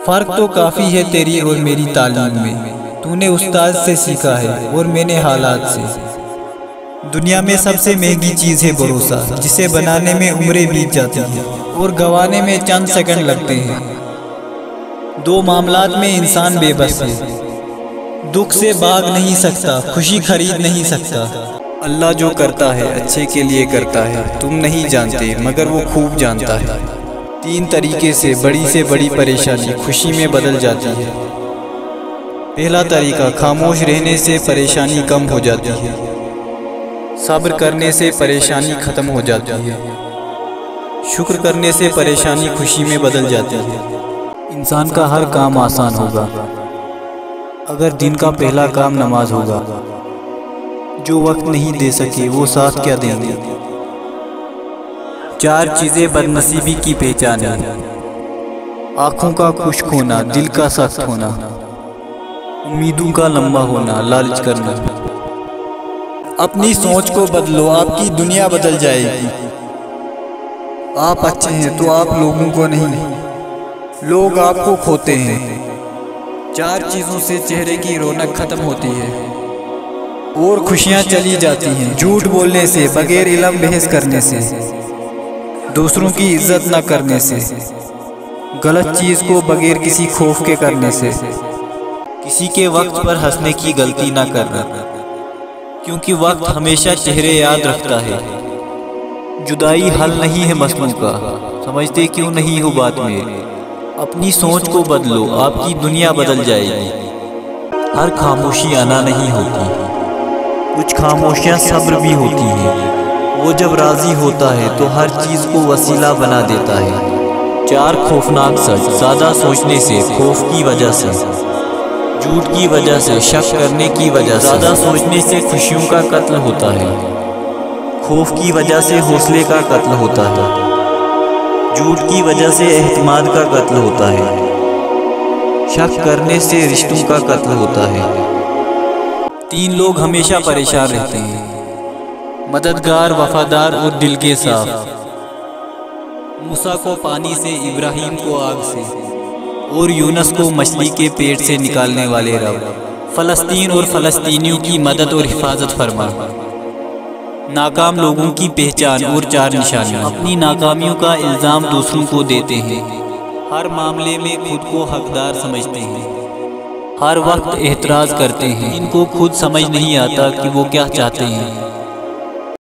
फ़र्क तो काफ़ी है तेरी और मेरी तालीम में। तूने उस्ताद से सीखा है और मैंने हालात से। दुनिया में सबसे महंगी चीज़ है भरोसा, जिसे बनाने में उम्रें बीत जाती हैं और गंवाने में चंद सेकंड लगते हैं। दो मामलात में इंसान बेबस है। दुख से भाग नहीं सकता, खुशी खरीद नहीं सकता। अल्लाह जो करता है अच्छे के लिए करता है। तुम नहीं जानते मगर वो खूब जानता है। 3 तरीके से बड़ी परेशानी खुशी में बदल जाती है। पहला तरीका, खामोश रहने से परेशानी कम हो जाती है। सब्र करने से परेशानी ख़त्म हो जाती है। शुक्र करने से परेशानी खुशी में बदल जाती है। इंसान का हर काम आसान होगा अगर दिन का पहला काम नमाज होगा। जो वक्त नहीं दे सके वो साथ क्या देंगे। 4 चीज़ें बदनसीबी की पहचान है। आँखों का खुश्क होना, दिल का सख्त होना, उम्मीदों का लंबा होना, लालच करना। अपनी सोच को बदलो, आपकी दुनिया बदल जाएगी। आप अच्छे हैं तो आप लोगों को नहीं, लोग आपको खोते हैं। 4 चीज़ों से चेहरे की रौनक खत्म होती है और खुशियाँ चली जाती हैं। झूठ बोलने से, बगैर इल्म बहस करने से, दूसरों की इज्जत न करने से, गलत चीज़ को बगैर किसी खौफ के करने से, किसी के वक्त पर हंसने की गलती न करना, क्योंकि वक्त हमेशा चेहरे याद रखता है। जुदाई हल नहीं है मसलों का, समझते क्यों नहीं हो बात में। अपनी सोच को बदलो, आपकी दुनिया बदल जाएगी। हर खामोशी आना नहीं होती, कुछ खामोशियाँ सब्र भी होती हैं। वो जब राजी होता है तो हर चीज़ को वसीला बना देता है। 4 खौफनाक सच, ज़्यादा सोचने से, खौफ की वजह से, झूठ की वजह से, शक करने की वजह से। ज़्यादा सोचने से खुशियों का कत्ल होता है। खौफ की वजह से हौसले का कत्ल होता है। झूठ की वजह से एतमाद का कत्ल होता है। शक करने से रिश्तों का कत्ल होता है। 3 लोग हमेशा परेशान रहते हैं, मददगार, वफादार और दिल के साफ। मूसा को पानी से, इब्राहिम को आग से और यूनुस को मछली के पेट से निकालने वाले रब। फ़लस्तीन और फ़लस्तीनियों की मदद और हिफाजत फरमा। नाकाम लोगों की पहचान और 4 निशानियाँ। अपनी नाकामियों का इल्ज़ाम दूसरों को देते हैं। हर मामले में खुद को हकदार समझते हैं। हर वक्त एतराज़ करते हैं। इनको खुद समझ नहीं आता कि वो क्या चाहते हैं।